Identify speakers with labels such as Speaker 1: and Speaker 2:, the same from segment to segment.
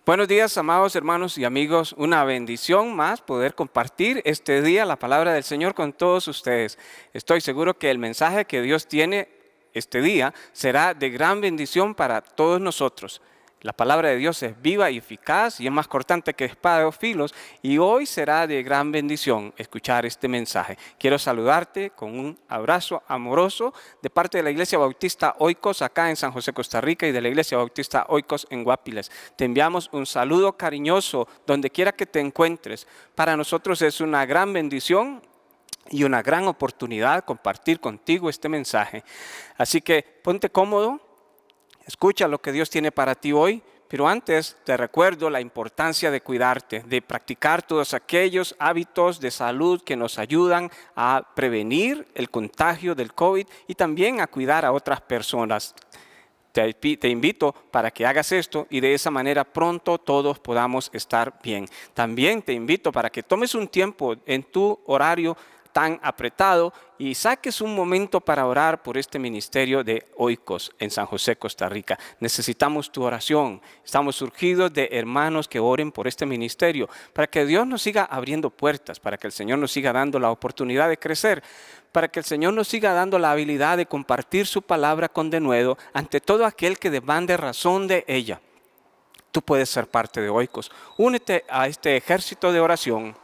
Speaker 1: Buenos días, amados hermanos y amigos. Una bendición más poder compartir este día la palabra del Señor con todos ustedes. Estoy seguro que el mensaje que Dios tiene este día será de gran bendición para todos nosotros. La palabra de Dios es viva y eficaz y es más cortante que espada de dos filos, y hoy será de gran bendición escuchar este mensaje. Quiero saludarte con un abrazo amoroso de parte de la Iglesia Bautista Oikos acá en San José, Costa Rica, y de la Iglesia Bautista Oikos en Guapiles. Te enviamos un saludo cariñoso donde quiera que te encuentres. Para nosotros es una gran bendición y una gran oportunidad compartir contigo este mensaje. Así que ponte cómodo. Escucha lo que Dios tiene para ti hoy, pero antes te recuerdo la importancia de cuidarte, de practicar todos aquellos hábitos de salud que nos ayudan a prevenir el contagio del COVID y también a cuidar a otras personas. Te invito para que hagas esto y de esa manera pronto todos podamos estar bien. También te invito para que tomes un tiempo en tu horario tan apretado y saques un momento para orar por este ministerio de Oikos en San José, Costa Rica. Necesitamos tu oración. Estamos surgidos de hermanos que oren por este ministerio para que Dios nos siga abriendo puertas, para que el Señor nos siga dando la oportunidad de crecer, para que el Señor nos siga dando la habilidad de compartir su palabra con denuedo ante todo aquel que demande razón de ella. Tú puedes ser parte de Oikos. Únete a este ejército de oración,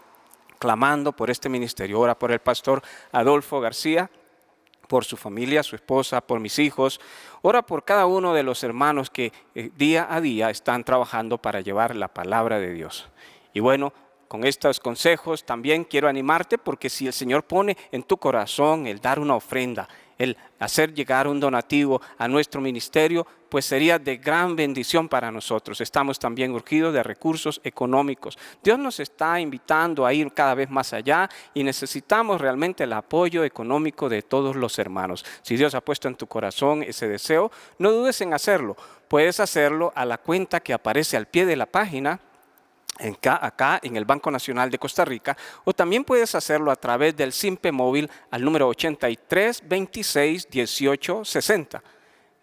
Speaker 1: clamando por este ministerio. Ora por el pastor Adolfo García, por su familia, su esposa, por mis hijos. Ora por cada uno de los hermanos que día a día están trabajando para llevar la palabra de Dios. Y bueno, con estos consejos también quiero animarte, porque si el Señor pone en tu corazón el dar una ofrenda, el hacer llegar un donativo a nuestro ministerio, pues sería de gran bendición para nosotros. Estamos también urgidos de recursos económicos. Dios nos está invitando a ir cada vez más allá y necesitamos realmente el apoyo económico de todos los hermanos. Si Dios ha puesto en tu corazón ese deseo, no dudes en hacerlo. Puedes hacerlo a la cuenta que aparece al pie de la página, acá en el Banco Nacional de Costa Rica, o también puedes hacerlo a través del Simpe Móvil al número 83 26 18 60.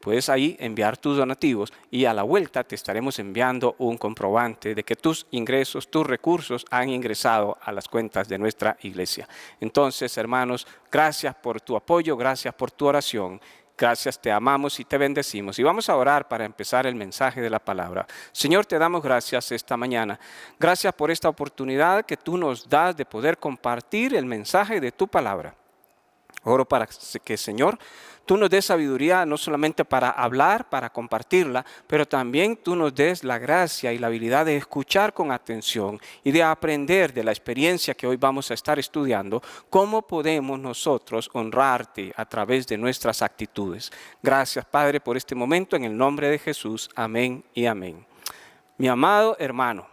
Speaker 1: Puedes ahí enviar tus donativos y a la vuelta te estaremos enviando un comprobante de que tus ingresos, tus recursos han ingresado a las cuentas de nuestra iglesia. Entonces, hermanos, gracias por tu apoyo, gracias por tu oración. Gracias, te amamos y te bendecimos. Y vamos a orar para empezar el mensaje de la palabra. Señor, te damos gracias esta mañana. Gracias por esta oportunidad que tú nos das de poder compartir el mensaje de tu palabra. Oro para que, Señor, tú nos des sabiduría no solamente para hablar, para compartirla, pero también tú nos des la gracia y la habilidad de escuchar con atención y de aprender de la experiencia que hoy vamos a estar estudiando, cómo podemos nosotros honrarte a través de nuestras actitudes. Gracias, Padre, por este momento, en el nombre de Jesús. Amén y amén. Mi amado hermano,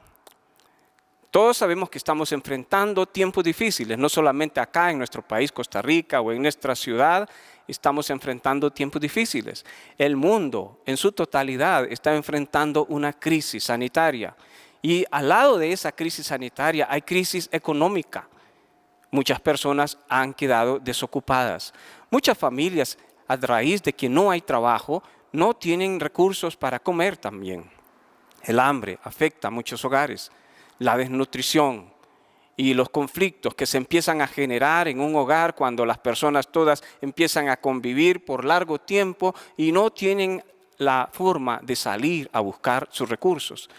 Speaker 1: todos sabemos que estamos enfrentando tiempos difíciles, no solamente acá en nuestro país, Costa Rica, o en nuestra ciudad, estamos enfrentando tiempos difíciles. El mundo en su totalidad está enfrentando una crisis sanitaria. Y al lado de esa crisis sanitaria hay crisis económica. Muchas personas han quedado desocupadas. Muchas familias, a raíz de que no hay trabajo, no tienen recursos para comer también. El hambre afecta a muchos hogares. La desnutrición y los conflictos que se empiezan a generar en un hogar cuando las personas todas empiezan a convivir por largo tiempo y no tienen la forma de salir a buscar sus recursos.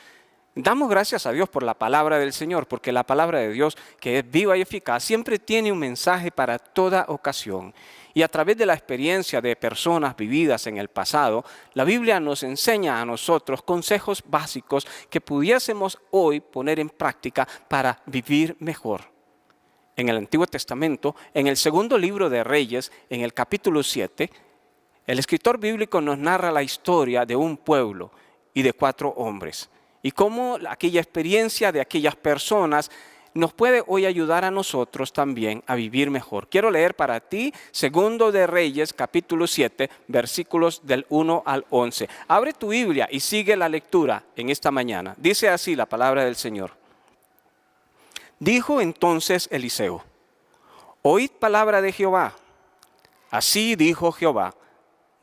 Speaker 1: Damos gracias a Dios por la palabra del Señor, porque la palabra de Dios, que es viva y eficaz, siempre tiene un mensaje para toda ocasión. Y a través de la experiencia de personas vividas en el pasado, la Biblia nos enseña a nosotros consejos básicos que pudiésemos hoy poner en práctica para vivir mejor. En el Antiguo Testamento, en el segundo libro de Reyes, en el capítulo 7, el escritor bíblico nos narra la historia de un pueblo y de 4 hombres. Y cómo aquella experiencia de aquellas personas nos puede hoy ayudar a nosotros también a vivir mejor. Quiero leer para ti Segundo de Reyes, capítulo 7, versículos del 1 al 11. Abre tu Biblia y sigue la lectura en esta mañana. Dice así la palabra del Señor. Dijo entonces Eliseo: oíd palabra de Jehová. Así dijo Jehová: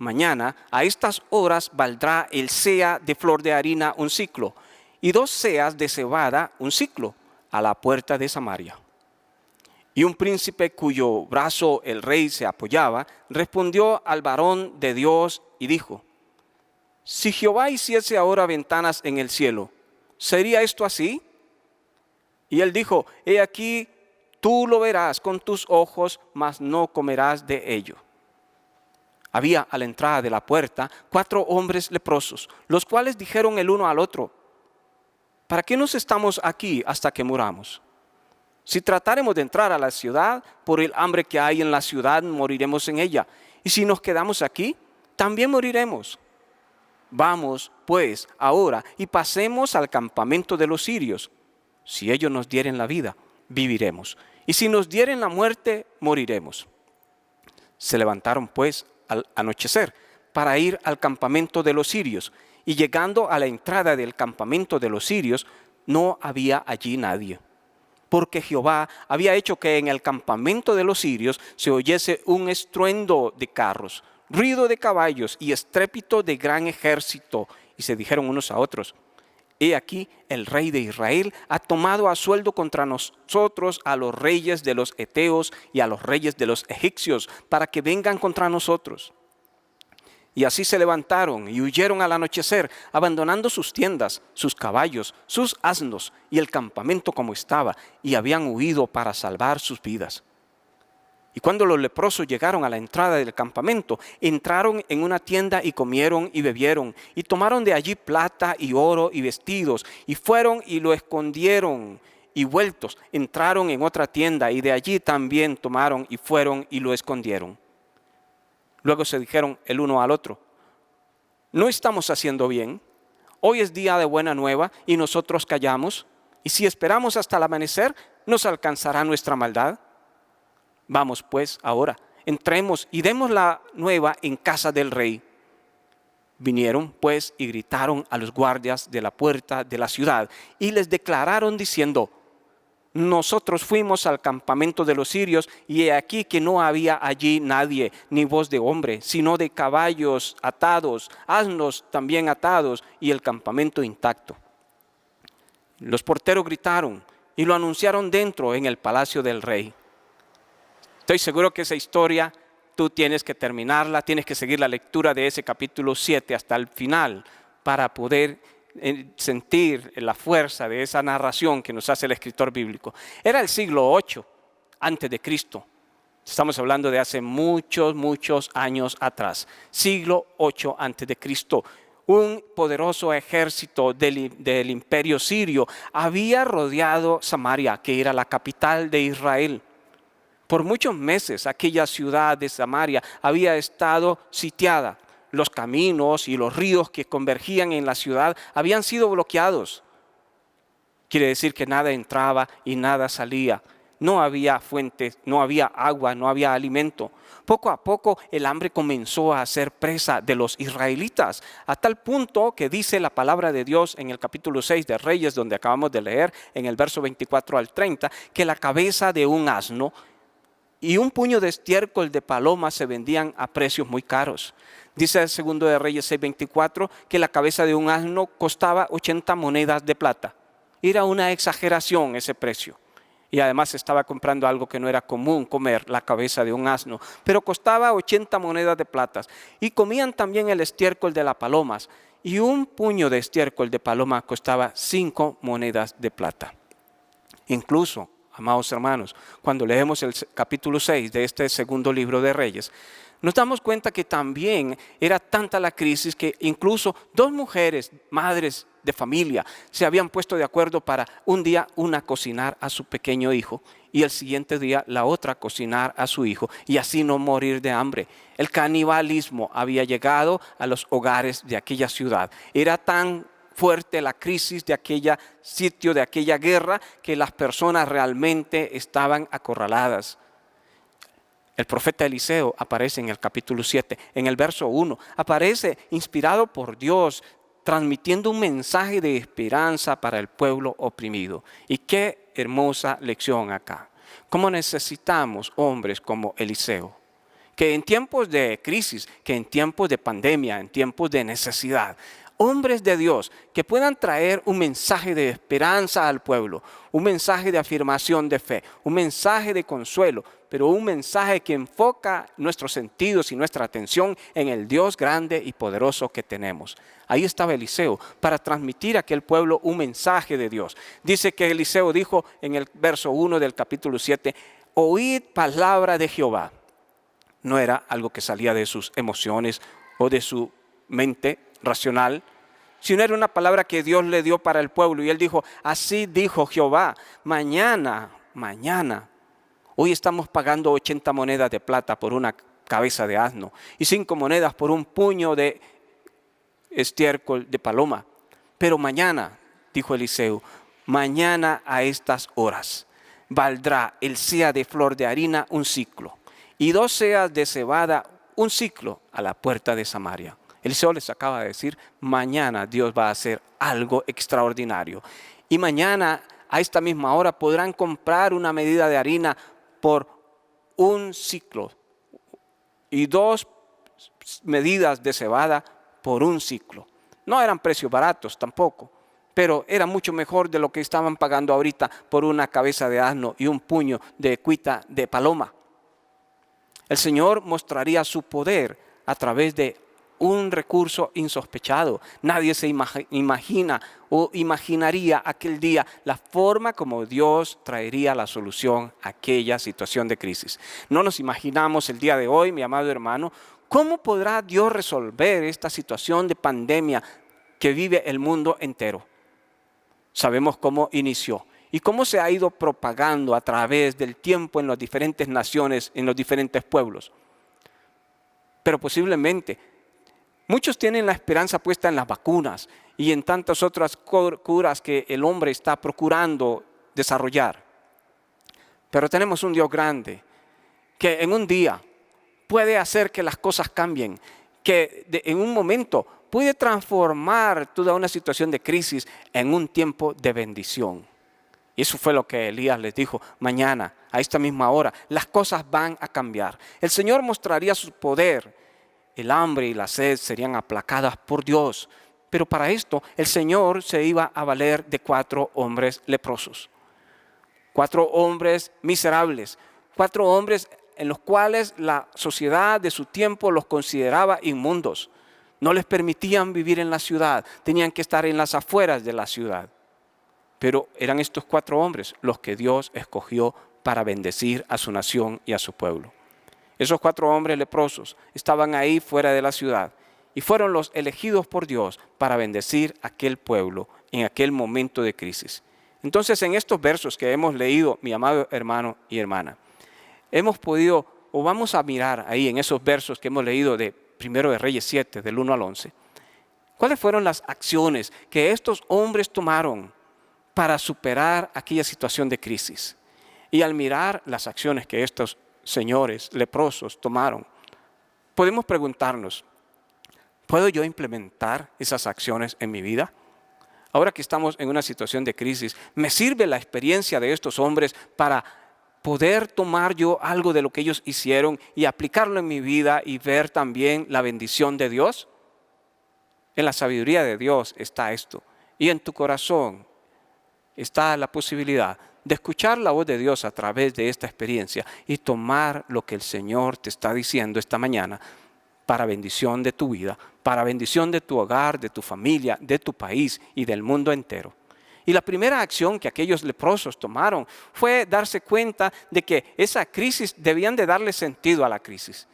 Speaker 1: mañana, a estas horas valdrá el seah de flor de harina un siclo, y 2 seas de cebada un siclo, a la puerta de Samaria. Y un príncipe cuyo brazo el rey se apoyaba, respondió al varón de Dios y dijo: si Jehová hiciese ahora ventanas en el cielo, ¿sería esto así? Y él dijo: he aquí, tú lo verás con tus ojos, mas no comerás de ello. Había a la entrada de la puerta 4 hombres leprosos, los cuales dijeron el uno al otro: ¿para qué nos estamos aquí hasta que muramos? Si tratáremos de entrar a la ciudad, por el hambre que hay en la ciudad, moriremos en ella. Y si nos quedamos aquí, también moriremos. Vamos, pues, ahora y pasemos al campamento de los sirios. Si ellos nos dieren la vida, viviremos. Y si nos dieren la muerte, moriremos. Se levantaron, pues, al anochecer para ir al campamento de los sirios. Y llegando a la entrada del campamento de los sirios, no había allí nadie. Porque Jehová había hecho que en el campamento de los sirios se oyese un estruendo de carros, ruido de caballos y estrépito de gran ejército. Y se dijeron unos a otros: he aquí, el rey de Israel ha tomado a sueldo contra nosotros a los reyes de los heteos y a los reyes de los egipcios, para que vengan contra nosotros. Y así se levantaron y huyeron al anochecer, abandonando sus tiendas, sus caballos, sus asnos y el campamento como estaba, y habían huido para salvar sus vidas. Y cuando los leprosos llegaron a la entrada del campamento, entraron en una tienda y comieron y bebieron, y tomaron de allí plata y oro y vestidos, y fueron y lo escondieron, y vueltos entraron en otra tienda, y de allí también tomaron y fueron y lo escondieron. Luego se dijeron el uno al otro: ¿no estamos haciendo bien? Hoy es día de buena nueva y nosotros callamos, y si esperamos hasta el amanecer, ¿nos alcanzará nuestra maldad? Vamos pues ahora, entremos y demos la nueva en casa del rey. Vinieron pues y gritaron a los guardias de la puerta de la ciudad y les declararon diciendo: nosotros fuimos al campamento de los sirios, y he aquí que no había allí nadie, ni voz de hombre, sino de caballos atados, asnos también atados, y el campamento intacto. Los porteros gritaron y lo anunciaron dentro en el palacio del rey. Estoy seguro que esa historia tú tienes que terminarla, tienes que seguir la lectura de ese capítulo 7 hasta el final para poder sentir la fuerza de esa narración que nos hace el escritor bíblico. Era el siglo 8 antes de Cristo. Estamos hablando de hace muchos años atrás. Siglo 8 antes de Cristo. Un poderoso ejército del imperio sirio había rodeado Samaria, que era la capital de Israel. Por muchos meses aquella ciudad de Samaria había estado sitiada. Los caminos y los ríos que convergían en la ciudad habían sido bloqueados. Quiere decir que nada entraba y nada salía. No había fuentes, no había agua, no había alimento. Poco a poco el hambre comenzó a ser presa de los israelitas, a tal punto que dice la palabra de Dios en el capítulo 6 de Reyes, donde acabamos de leer, en el verso 24 al 30, que la cabeza de un asno y un puño de estiércol de paloma se vendían a precios muy caros. Dice el segundo de Reyes 6:24 que la cabeza de un asno costaba 80 monedas de plata. Era una exageración ese precio. Y además estaba comprando algo que no era común comer, la cabeza de un asno. Pero costaba 80 monedas de plata. Y comían también el estiércol de las palomas. Y un puño de estiércol de paloma costaba 5 monedas de plata. Incluso, amados hermanos, cuando leemos el capítulo 6 de este segundo libro de Reyes, nos damos cuenta que también era tanta la crisis que incluso 2 mujeres, madres de familia, se habían puesto de acuerdo para un día una cocinar a su pequeño hijo y el siguiente día la otra cocinar a su hijo y así no morir de hambre. El canibalismo había llegado a los hogares de aquella ciudad. Era tan fuerte la crisis de aquella sitio, de aquella guerra, que las personas realmente estaban acorraladas. El profeta Eliseo aparece en el capítulo 7, en el verso 1, aparece inspirado por Dios, transmitiendo un mensaje de esperanza para el pueblo oprimido. Y qué hermosa lección acá. ¿Cómo necesitamos hombres como Eliseo, Que en tiempos de crisis, que en tiempos de pandemia, en tiempos de necesidad, hombres de Dios que puedan traer un mensaje de esperanza al pueblo, un mensaje de afirmación de fe, un mensaje de consuelo, pero un mensaje que enfoca nuestros sentidos y nuestra atención en el Dios grande y poderoso que tenemos. Ahí estaba Eliseo para transmitir a aquel pueblo un mensaje de Dios. Dice que Eliseo dijo en el verso 1 del capítulo 7, oíd palabra de Jehová. No era algo que salía de sus emociones o de su mente racional, sino era una palabra que Dios le dio para el pueblo. Y él dijo, así dijo Jehová, mañana, hoy estamos pagando 80 monedas de plata por una cabeza de asno y 5 monedas por un puño de estiércol de paloma. Pero mañana, dijo Eliseo, mañana a estas horas valdrá el seah de flor de harina un siclo y 2 seas de cebada un siclo a la puerta de Samaria. Eliseo les acaba de decir, mañana Dios va a hacer algo extraordinario. Y mañana a esta misma hora podrán comprar una medida de harina por un siclo y 2 medidas de cebada por un siclo. No eran precios baratos tampoco, pero era mucho mejor de lo que estaban pagando ahorita por una cabeza de asno y un puño de cuita de paloma. El Señor mostraría su poder a través de un recurso insospechado. Nadie se imagina o imaginaría aquel día la forma como Dios traería la solución a aquella situación de crisis. No nos imaginamos el día de hoy, mi amado hermano, cómo podrá Dios resolver esta situación de pandemia que vive el mundo entero. Sabemos cómo inició y cómo se ha ido propagando a través del tiempo en las diferentes naciones, en los diferentes pueblos. Pero posiblemente muchos tienen la esperanza puesta en las vacunas y en tantas otras curas que el hombre está procurando desarrollar. Pero tenemos un Dios grande que en un día puede hacer que las cosas cambien, que en un momento puede transformar toda una situación de crisis en un tiempo de bendición. Y eso fue lo que Elías les dijo, mañana, a esta misma hora, las cosas van a cambiar. El Señor mostraría su poder. El hambre y la sed serían aplacadas por Dios. Pero para esto el Señor se iba a valer de 4 hombres leprosos. 4 hombres miserables. 4 hombres en los cuales la sociedad de su tiempo los consideraba inmundos. No les permitían vivir en la ciudad. Tenían que estar en las afueras de la ciudad. Pero eran estos 4 hombres los que Dios escogió para bendecir a su nación y a su pueblo. Esos 4 hombres leprosos estaban ahí fuera de la ciudad y fueron los elegidos por Dios para bendecir a aquel pueblo en aquel momento de crisis. Entonces, en estos versos que hemos leído, mi amado hermano y hermana, hemos podido, o vamos a mirar ahí en esos versos que hemos leído de 1 de Reyes 7, del 1 al 11, ¿cuáles fueron las acciones que estos hombres tomaron para superar aquella situación de crisis? Y al mirar las acciones que estos señores leprosos tomaron, podemos preguntarnos, ¿puedo yo implementar esas acciones en mi vida? Ahora que estamos en una situación de crisis, ¿me sirve la experiencia de estos hombres para poder tomar yo algo de lo que ellos hicieron y aplicarlo en mi vida y ver también la bendición de Dios? En la sabiduría de Dios está esto, y en tu corazón está la posibilidad de escuchar la voz de Dios a través de esta experiencia y tomar lo que el Señor te está diciendo esta mañana para bendición de tu vida, para bendición de tu hogar, de tu familia, de tu país y del mundo entero. Y la primera acción que aquellos leprosos tomaron fue darse cuenta de que esa crisis, debían de darle sentido a la crisis.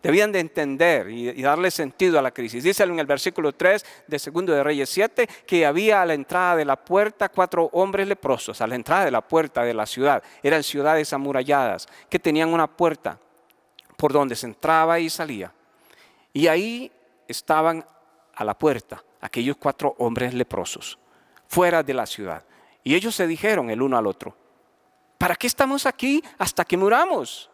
Speaker 1: Debían de entender y darle sentido a la crisis. Dice en el versículo 3 de 2 de Reyes 7 que había a la entrada de la puerta 4 hombres leprosos, a la entrada de la puerta de la ciudad. Eran ciudades amuralladas que tenían una puerta por donde se entraba y salía. Y ahí estaban a la puerta aquellos 4 hombres leprosos, fuera de la ciudad. Y ellos se dijeron el uno al otro, ¿para qué estamos aquí hasta que muramos?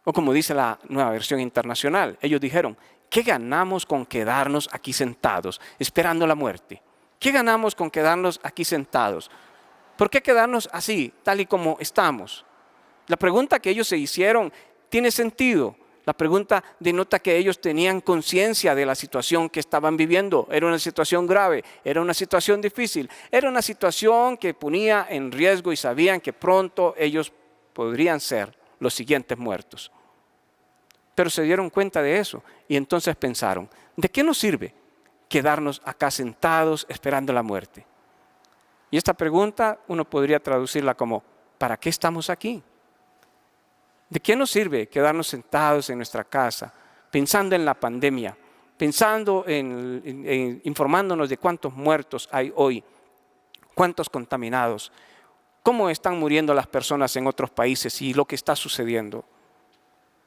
Speaker 1: O como dice la Nueva Versión Internacional, ellos dijeron, ¿qué ganamos con quedarnos aquí sentados esperando la muerte? ¿Qué ganamos con quedarnos aquí sentados? ¿Por qué quedarnos así, tal y como estamos? La pregunta que ellos se hicieron tiene sentido. La pregunta denota que ellos tenían conciencia de la situación que estaban viviendo. Era una situación grave, era una situación difícil, era una situación que ponía en riesgo y sabían que pronto ellos podrían ser los siguientes muertos. Pero se dieron cuenta de eso y entonces pensaron, ¿de qué nos sirve quedarnos acá sentados esperando la muerte? Y esta pregunta uno podría traducirla como, ¿para qué estamos aquí? ¿De qué nos sirve quedarnos sentados en nuestra casa, pensando en la pandemia, pensando en informándonos de cuántos muertos hay hoy, cuántos contaminados, cómo están muriendo las personas en otros países y lo que está sucediendo?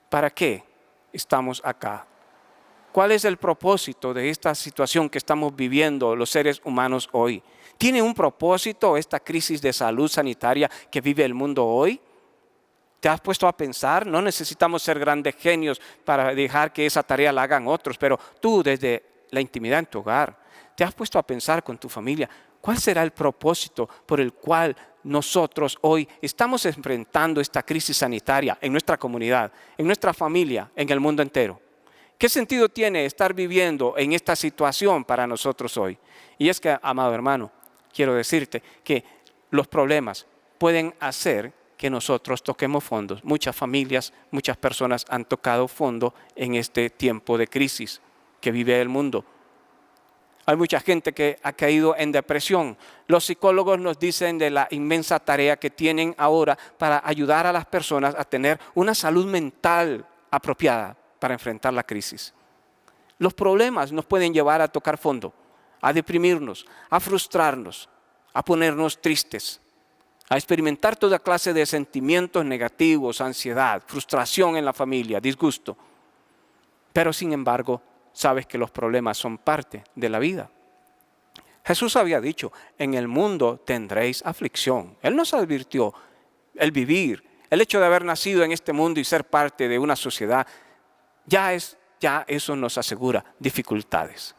Speaker 1: ¿Para qué estamos acá? ¿Cuál es el propósito de esta situación que estamos viviendo los seres humanos hoy? ¿Tiene un propósito esta crisis de salud sanitaria que vive el mundo hoy? ¿Te has puesto a pensar? No necesitamos ser grandes genios para dejar que esa tarea la hagan otros, pero tú desde la intimidad en tu hogar, ¿te has puesto a pensar con tu familia cuál será el propósito por el cual nosotros hoy estamos enfrentando esta crisis sanitaria en nuestra comunidad, en nuestra familia, en el mundo entero? ¿Qué sentido tiene estar viviendo en esta situación para nosotros hoy? Y es que, amado hermano, quiero decirte que los problemas pueden hacer que nosotros toquemos fondos. Muchas familias, muchas personas han tocado fondo en este tiempo de crisis que vive el mundo. Hay mucha gente que ha caído en depresión. Los psicólogos nos dicen de la inmensa tarea que tienen ahora para ayudar a las personas a tener una salud mental apropiada para enfrentar la crisis. Los problemas nos pueden llevar a tocar fondo, a deprimirnos, a frustrarnos, a ponernos tristes, a experimentar toda clase de sentimientos negativos, ansiedad, frustración en la familia, disgusto. Pero sin embargo, sabes que los problemas son parte de la vida. Jesús había dicho, en el mundo tendréis aflicción. Él nos advirtió, el vivir, el hecho de haber nacido en este mundo y ser parte de una sociedad, ya eso nos asegura dificultades.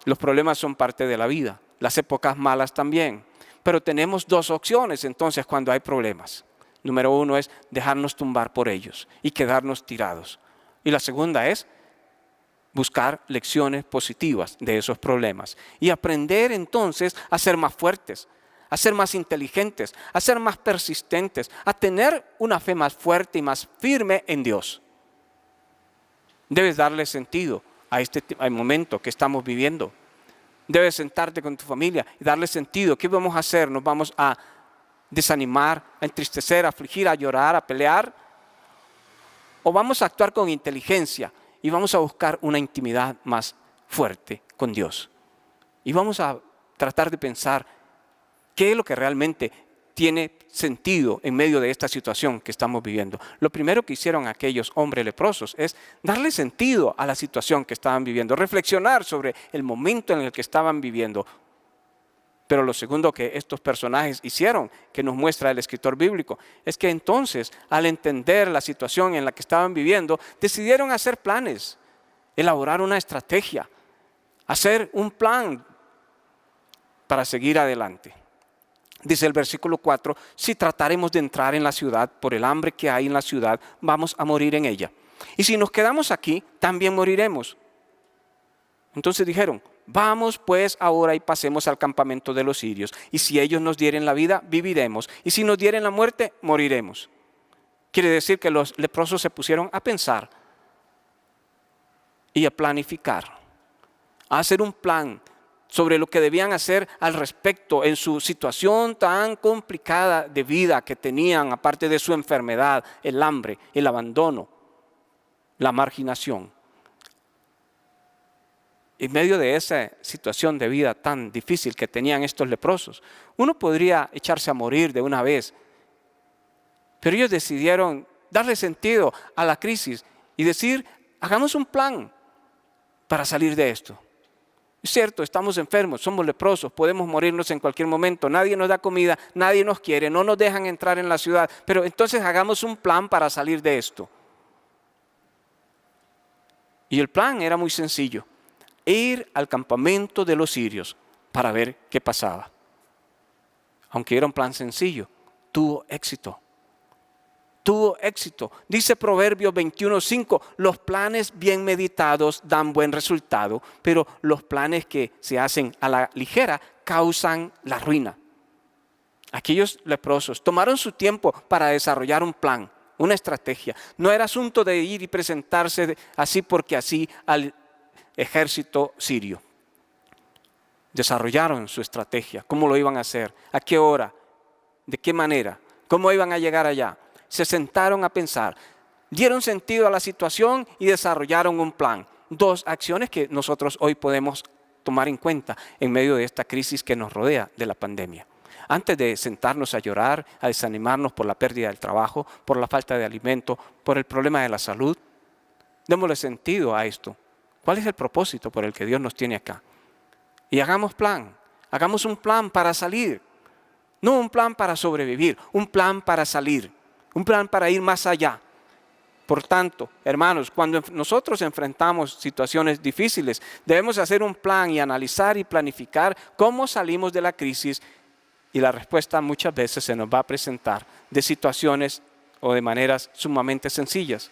Speaker 1: Los problemas son parte de la vida, las épocas malas también. Pero tenemos dos opciones entonces cuando hay problemas. Número uno es dejarnos tumbar por ellos y quedarnos tirados. Y la segunda es buscar lecciones positivas de esos problemas y aprender entonces a ser más fuertes, a ser más inteligentes, a ser más persistentes, a tener una fe más fuerte y más firme en Dios. Debes darle sentido al momento que estamos viviendo. Debes sentarte con tu familia y darle sentido. ¿Qué vamos a hacer? ¿Nos vamos a desanimar, a entristecer, a afligir, a llorar, a pelear? ¿O vamos a actuar con inteligencia y vamos a buscar una intimidad más fuerte con Dios? Y vamos a tratar de pensar qué es lo que realmente tiene sentido en medio de esta situación que estamos viviendo. Lo primero que hicieron aquellos hombres leprosos es darle sentido a la situación que estaban viviendo, reflexionar sobre el momento en el que estaban viviendo. Pero lo segundo que estos personajes hicieron, que nos muestra el escritor bíblico, es que entonces, al entender la situación en la que estaban viviendo, decidieron hacer planes, elaborar una estrategia, hacer un plan para seguir adelante. Dice el versículo 4, si trataremos de entrar en la ciudad por el hambre que hay en la ciudad, vamos a morir en ella. Y si nos quedamos aquí, también moriremos. Entonces dijeron, vamos pues ahora y pasemos al campamento de los sirios. Y si ellos nos dieren la vida, viviremos. Y si nos dieren la muerte, moriremos. Quiere decir que los leprosos se pusieron a pensar y a planificar, a hacer un plan sobre lo que debían hacer al respecto en su situación tan complicada de vida que tenían, aparte de su enfermedad, el hambre, el abandono, la marginación. En medio de esa situación de vida tan difícil que tenían estos leprosos, uno podría echarse a morir de una vez, pero ellos decidieron darle sentido a la crisis y decir, hagamos un plan para salir de esto. Es cierto, estamos enfermos, somos leprosos, podemos morirnos en cualquier momento, nadie nos da comida, nadie nos quiere, no nos dejan entrar en la ciudad, pero entonces hagamos un plan para salir de esto. Y el plan era muy sencillo, ir al campamento de los sirios para ver qué pasaba. Aunque era un plan sencillo, tuvo éxito. tuvo éxito. Dice Proverbios 21:5, los planes bien meditados dan buen resultado, pero los planes que se hacen a la ligera causan la ruina. Aquellos leprosos tomaron su tiempo para desarrollar un plan, una estrategia. No era asunto de ir y presentarse así porque así al ejército sirio. Desarrollaron su estrategia, cómo lo iban a hacer, a qué hora, de qué manera, cómo iban a llegar allá. Se sentaron a pensar, dieron sentido a la situación y desarrollaron un plan. 2 acciones que nosotros hoy podemos tomar en cuenta en medio de esta crisis que nos rodea de la pandemia. Antes de sentarnos a llorar, a desanimarnos por la pérdida del trabajo, por la falta de alimento, por el problema de la salud, démosle sentido a esto. ¿Cuál es el propósito por el que Dios nos tiene acá? Y hagamos un plan para salir. No un plan para sobrevivir, un plan para salir, un plan para ir más allá. Por tanto, hermanos, cuando nosotros enfrentamos situaciones difíciles, debemos hacer un plan y analizar y planificar cómo salimos de la crisis. Y la respuesta muchas veces se nos va a presentar de situaciones o de maneras sumamente sencillas.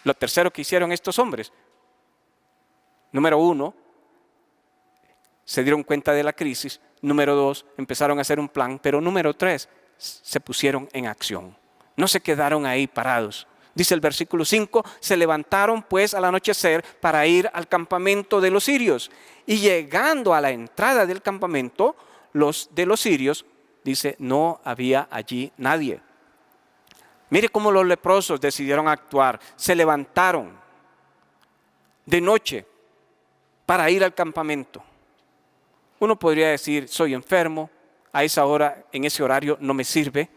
Speaker 1: Lo tercero que hicieron estos hombres, número 1, se dieron cuenta de la crisis. Número 2, empezaron a hacer un plan. Pero número 3, se pusieron en acción. No se quedaron ahí parados. Dice el versículo 5, se levantaron pues al anochecer para ir al campamento de los sirios. Y llegando a la entrada del campamento, los de los sirios, dice, no había allí nadie. Mire cómo los leprosos decidieron actuar. Se levantaron de noche para ir al campamento. Uno podría decir, soy enfermo, a esa hora, en ese horario no me sirve.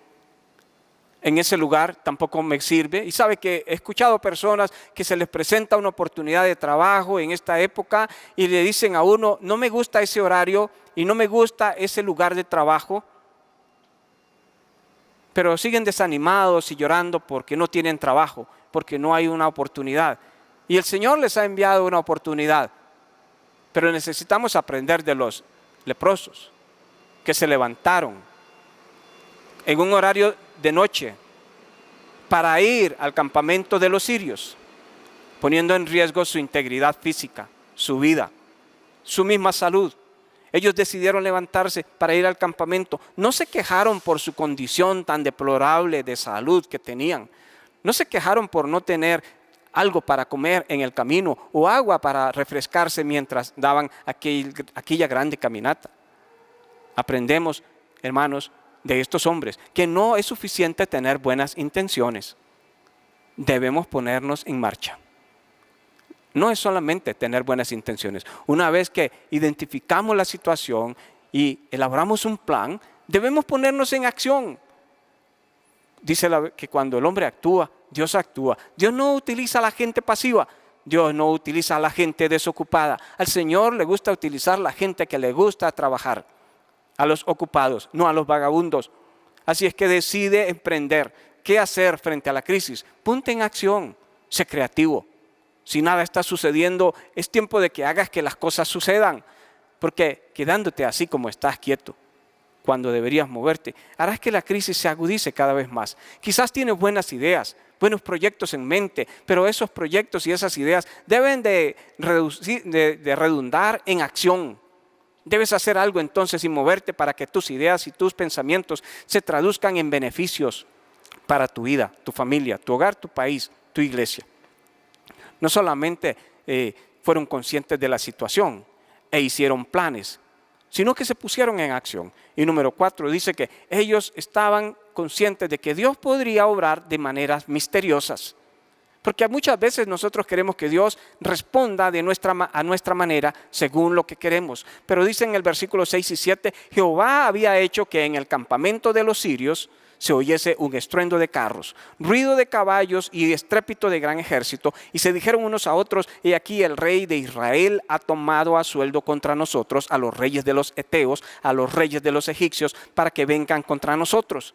Speaker 1: En ese lugar tampoco me sirve. Y sabe que he escuchado personas que se les presenta una oportunidad de trabajo en esta época y le dicen a uno, no me gusta ese horario y no me gusta ese lugar de trabajo. Pero siguen desanimados y llorando porque no tienen trabajo, porque no hay una oportunidad. Y el Señor les ha enviado una oportunidad. Pero necesitamos aprender de los leprosos que se levantaron en un horario de noche para ir al campamento de los sirios, poniendo en riesgo su integridad física, su vida, su misma salud. Ellos decidieron levantarse para ir al campamento. No se quejaron por su condición tan deplorable de salud que tenían. No se quejaron por no tener algo para comer en el camino o agua para refrescarse mientras daban aquella grande caminata. Aprendemos, hermanos, de estos hombres que no es suficiente tener buenas intenciones. Debemos ponernos en marcha. No es solamente tener buenas intenciones. Una vez que identificamos la situación y elaboramos un plan, debemos ponernos en acción. Dice que cuando el hombre actúa, Dios actúa. Dios no utiliza a la gente pasiva. Dios no utiliza a la gente desocupada. Al Señor le gusta utilizar a la gente que le gusta trabajar. A los ocupados, no a los vagabundos. Así es que decide emprender. ¿Qué hacer frente a la crisis? Ponte en acción. Sé creativo. Si nada está sucediendo, es tiempo de que hagas que las cosas sucedan. Porque quedándote así como estás quieto, cuando deberías moverte, harás que la crisis se agudice cada vez más. Quizás tienes buenas ideas, buenos proyectos en mente, pero esos proyectos y esas ideas deben de redundar en acción. Debes hacer algo entonces y moverte para que tus ideas y tus pensamientos se traduzcan en beneficios para tu vida, tu familia, tu hogar, tu país, tu iglesia. No solamente fueron conscientes de la situación e hicieron planes, sino que se pusieron en acción. Y número 4 dice que ellos estaban conscientes de que Dios podría obrar de maneras misteriosas. Porque muchas veces nosotros queremos que Dios responda a nuestra manera según lo que queremos. Pero dice en el versículo 6 y 7, Jehová había hecho que en el campamento de los sirios se oyese un estruendo de carros, ruido de caballos y estrépito de gran ejército. Y se dijeron unos a otros, he aquí el rey de Israel ha tomado a sueldo contra nosotros a los reyes de los heteos, a los reyes de los egipcios, para que vengan contra nosotros.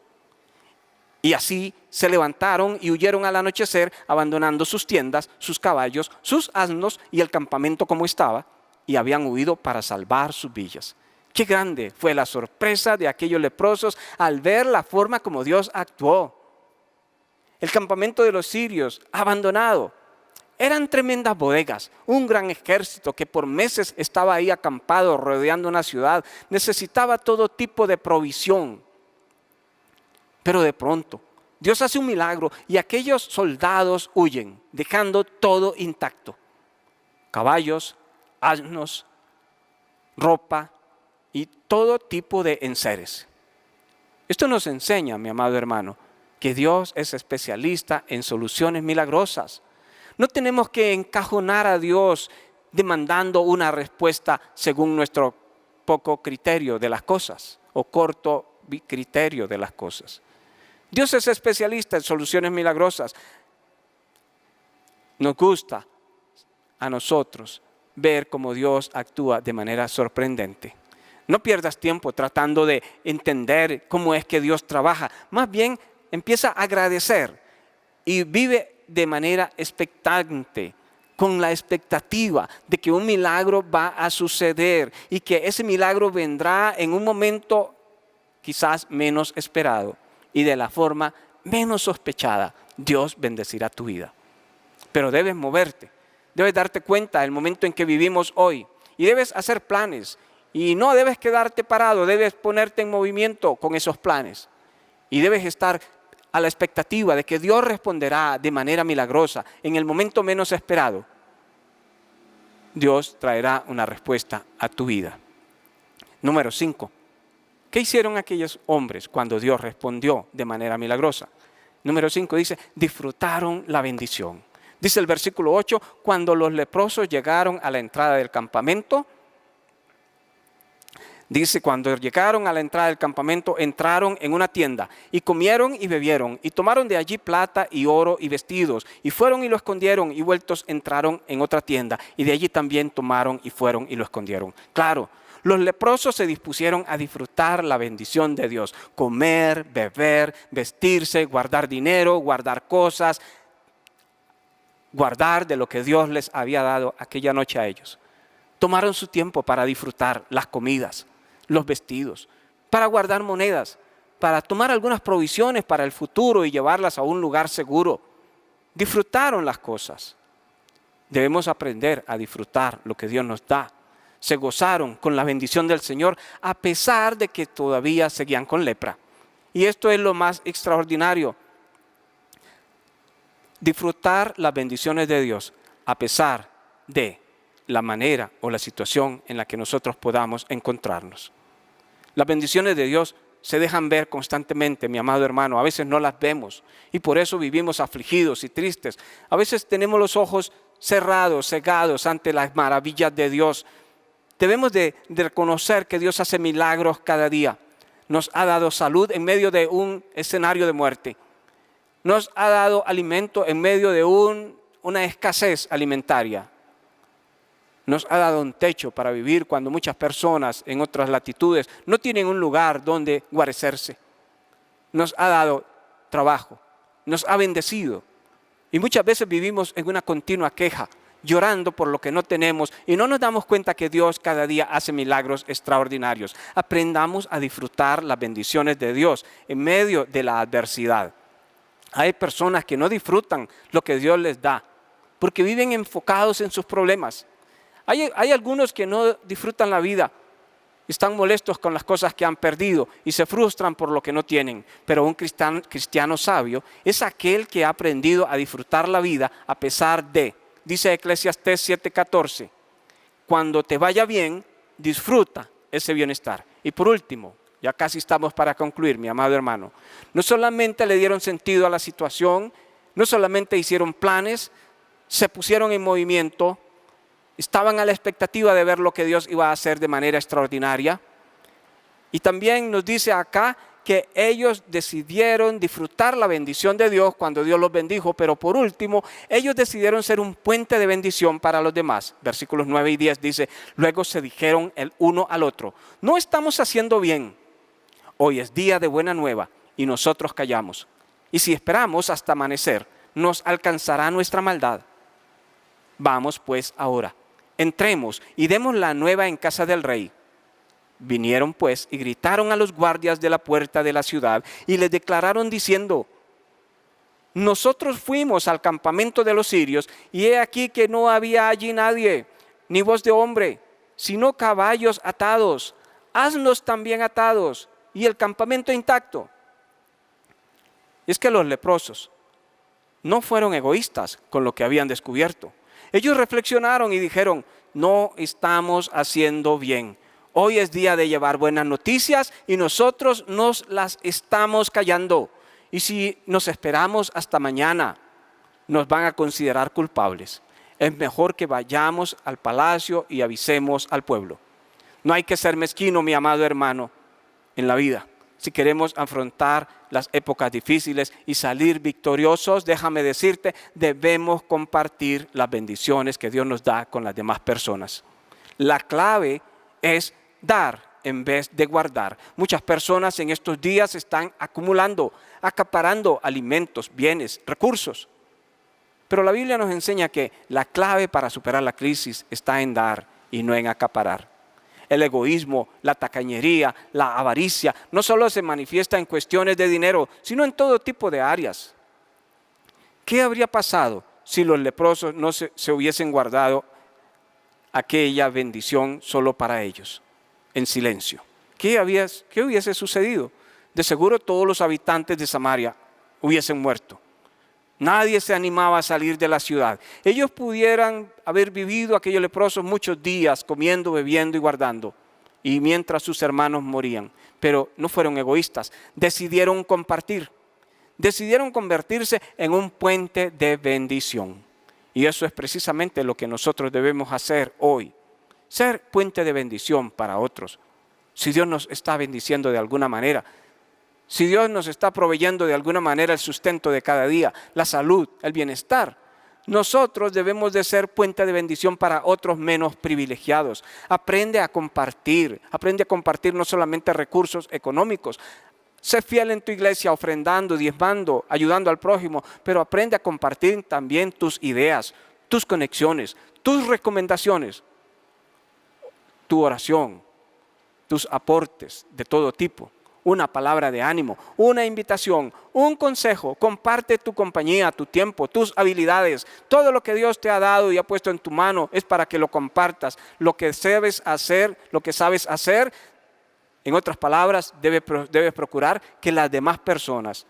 Speaker 1: Y así se levantaron y huyeron al anochecer, abandonando sus tiendas, sus caballos, sus asnos y el campamento como estaba, y habían huido para salvar sus villas. Qué grande fue la sorpresa de aquellos leprosos al ver la forma como Dios actuó. El campamento de los sirios abandonado. Eran tremendas bodegas, un gran ejército que por meses estaba ahí acampado rodeando una ciudad. Necesitaba todo tipo de provisión. Pero de pronto, Dios hace un milagro y aquellos soldados huyen, dejando todo intacto. Caballos, asnos, ropa y todo tipo de enseres. Esto nos enseña, mi amado hermano, que Dios es especialista en soluciones milagrosas. No tenemos que encajonar a Dios demandando una respuesta según nuestro poco criterio de las cosas o corto criterio de las cosas. Dios es especialista en soluciones milagrosas. Nos gusta a nosotros ver cómo Dios actúa de manera sorprendente. No pierdas tiempo tratando de entender cómo es que Dios trabaja. Más bien, empieza a agradecer y vive de manera expectante, con la expectativa de que un milagro va a suceder y que ese milagro vendrá en un momento quizás menos esperado y de la forma menos sospechada. Dios bendecirá tu vida. Pero debes moverte, debes darte cuenta del momento en que vivimos hoy y debes hacer planes y no debes quedarte parado, debes ponerte en movimiento con esos planes y debes estar a la expectativa de que Dios responderá de manera milagrosa en el momento menos esperado. Dios traerá una respuesta a tu vida. Número 5. ¿Qué hicieron aquellos hombres cuando Dios respondió de manera milagrosa? Número 5 dice, disfrutaron la bendición. Dice el versículo 8, cuando los leprosos llegaron a la entrada del campamento, dice, cuando llegaron a la entrada del campamento, entraron en una tienda y comieron y bebieron y tomaron de allí plata y oro y vestidos y fueron y lo escondieron y vueltos entraron en otra tienda y de allí también tomaron y fueron y lo escondieron. Claro, los leprosos se dispusieron a disfrutar la bendición de Dios, comer, beber, vestirse, guardar dinero, guardar cosas, guardar de lo que Dios les había dado aquella noche a ellos. Tomaron su tiempo para disfrutar las comidas, los vestidos, para guardar monedas, para tomar algunas provisiones para el futuro y llevarlas a un lugar seguro. Disfrutaron las cosas. Debemos aprender a disfrutar lo que Dios nos da. Se gozaron con la bendición del Señor a pesar de que todavía seguían con lepra. Y esto es lo más extraordinario. Disfrutar las bendiciones de Dios a pesar de la manera o la situación en la que nosotros podamos encontrarnos. Las bendiciones de Dios se dejan ver constantemente, mi amado hermano. A veces no las vemos y por eso vivimos afligidos y tristes. A veces tenemos los ojos cerrados, cegados ante las maravillas de Dios. Debemos de reconocer que Dios hace milagros cada día. Nos ha dado salud en medio de un escenario de muerte. Nos ha dado alimento en medio de una escasez alimentaria. Nos ha dado un techo para vivir cuando muchas personas en otras latitudes no tienen un lugar donde guarecerse. Nos ha dado trabajo, nos ha bendecido. Y muchas veces vivimos en una continua queja, llorando por lo que no tenemos y no nos damos cuenta que Dios cada día hace milagros extraordinarios. Aprendamos a disfrutar las bendiciones de Dios en medio de la adversidad. Hay personas que no disfrutan lo que Dios les da porque viven enfocados en sus problemas. Hay algunos que no disfrutan la vida, están molestos con las cosas que han perdido y se frustran por lo que no tienen. Pero un cristiano sabio es aquel que ha aprendido a disfrutar la vida a pesar de, dice Eclesiastés 7:14, cuando te vaya bien, disfruta ese bienestar. Y por último, ya casi estamos para concluir, mi amado hermano, no solamente le dieron sentido a la situación, no solamente hicieron planes, se pusieron en movimiento, estaban a la expectativa de ver lo que Dios iba a hacer de manera extraordinaria. Y también nos dice acá que ellos decidieron disfrutar la bendición de Dios cuando Dios los bendijo, pero por último, ellos decidieron ser un puente de bendición para los demás. Versículos 9 y 10 dice, luego se dijeron el uno al otro, no estamos haciendo bien, hoy es día de buena nueva y nosotros callamos. Y si esperamos hasta amanecer, nos alcanzará nuestra maldad. Vamos pues ahora. Entremos y demos la nueva en casa del rey. Vinieron pues y gritaron a los guardias de la puerta de la ciudad y les declararon diciendo: nosotros fuimos al campamento de los sirios y he aquí que no había allí nadie, ni voz de hombre, sino caballos atados. Haznos también atados y el campamento intacto. Es que los leprosos no fueron egoístas con lo que habían descubierto. Ellos reflexionaron y dijeron: no estamos haciendo bien. Hoy es día de llevar buenas noticias y nosotros nos las estamos callando. Y si nos esperamos hasta mañana, nos van a considerar culpables. Es mejor que vayamos al palacio y avisemos al pueblo. No hay que ser mezquino, mi amado hermano, en la vida. Si queremos afrontar las épocas difíciles y salir victoriosos, déjame decirte, debemos compartir las bendiciones que Dios nos da con las demás personas. La clave es dar en vez de guardar. Muchas personas en estos días están acumulando, acaparando alimentos, bienes, recursos. Pero la Biblia nos enseña que la clave para superar la crisis está en dar y no en acaparar. El egoísmo, la tacañería, la avaricia no solo se manifiesta en cuestiones de dinero, sino en todo tipo de áreas. ¿Qué habría pasado si los leprosos no se hubiesen guardado aquella bendición solo para ellos, en silencio? ¿Qué hubiese sucedido? De seguro todos los habitantes de Samaria hubiesen muerto. Nadie se animaba a salir de la ciudad. Ellos pudieran haber vivido, aquellos leprosos, muchos días comiendo, bebiendo y guardando, y mientras sus hermanos morían. Pero no fueron egoístas, decidieron compartir, decidieron convertirse en un puente de bendición. Y eso es precisamente lo que nosotros debemos hacer hoy, ser puente de bendición para otros. Si Dios nos está bendiciendo de alguna manera, si Dios nos está proveyendo de alguna manera el sustento de cada día, la salud, el bienestar, nosotros debemos de ser puente de bendición para otros menos privilegiados. Aprende a compartir no solamente recursos económicos. Sé fiel en tu iglesia, ofrendando, diezmando, ayudando al prójimo, pero aprende a compartir también tus ideas, tus conexiones, tus recomendaciones, tu oración, tus aportes de todo tipo. Una palabra de ánimo, una invitación, un consejo. Comparte tu compañía, tu tiempo, tus habilidades. Todo lo que Dios te ha dado y ha puesto en tu mano es para que lo compartas. Lo que sabes hacer, en otras palabras, debes procurar que las demás personas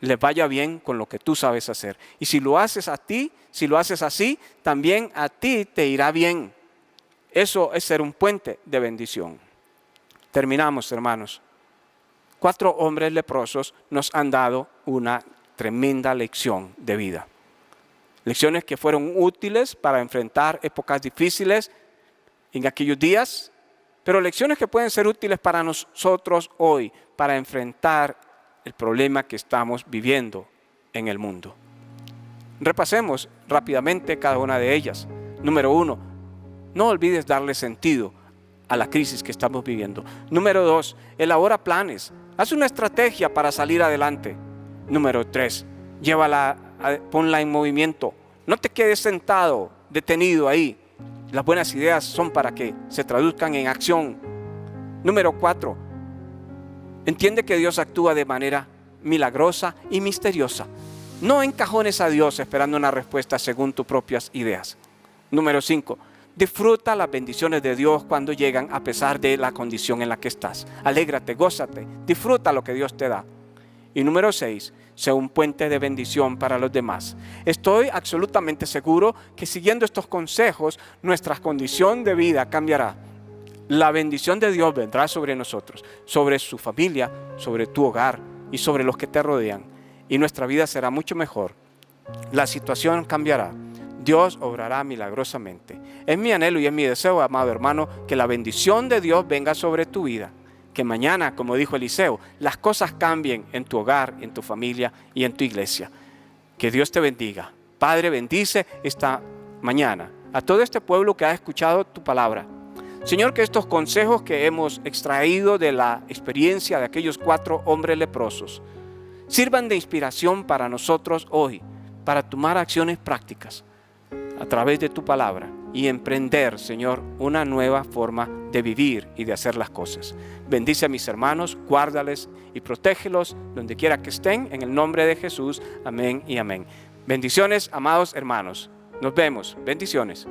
Speaker 1: les vaya bien con lo que tú sabes hacer. Y si lo haces así, también a ti te irá bien. Eso es ser un puente de bendición. Terminamos, hermanos. 4 hombres leprosos nos han dado una tremenda lección de vida. Lecciones que fueron útiles para enfrentar épocas difíciles en aquellos días, pero lecciones que pueden ser útiles para nosotros hoy, para enfrentar el problema que estamos viviendo en el mundo. Repasemos rápidamente cada una de ellas. Número 1, no olvides darle sentido a la crisis que estamos viviendo. Número 2, elabora planes. Haz una estrategia para salir adelante. Número 3, ponla en movimiento. No te quedes sentado, detenido ahí. Las buenas ideas son para que se traduzcan en acción. Número 4, entiende que Dios actúa de manera milagrosa y misteriosa. No encajones a Dios esperando una respuesta según tus propias ideas. Número 5, disfruta las bendiciones de Dios cuando llegan a pesar de la condición en la que estás. Alégrate, gózate, disfruta lo que Dios te da. Y número 6, sé un puente de bendición para los demás. Estoy absolutamente seguro que siguiendo estos consejos, nuestra condición de vida cambiará. La bendición de Dios vendrá sobre nosotros, sobre su familia, sobre tu hogar y sobre los que te rodean. Y nuestra vida será mucho mejor. La situación cambiará. Dios obrará milagrosamente. Es mi anhelo y es mi deseo, amado hermano, que la bendición de Dios venga sobre tu vida. Que mañana, como dijo Eliseo, las cosas cambien en tu hogar, en tu familia y en tu iglesia. Que Dios te bendiga. Padre, bendice esta mañana a todo este pueblo que ha escuchado tu palabra. Señor, que estos consejos que hemos extraído de la experiencia de aquellos 4 hombres leprosos sirvan de inspiración para nosotros hoy, para tomar acciones prácticas. a través de tu palabra y emprender, Señor, una nueva forma de vivir y de hacer las cosas. Bendice a mis hermanos, guárdales y protégelos donde quiera que estén, en el nombre de Jesús. Amén y amén. Bendiciones, amados hermanos. Nos vemos. Bendiciones.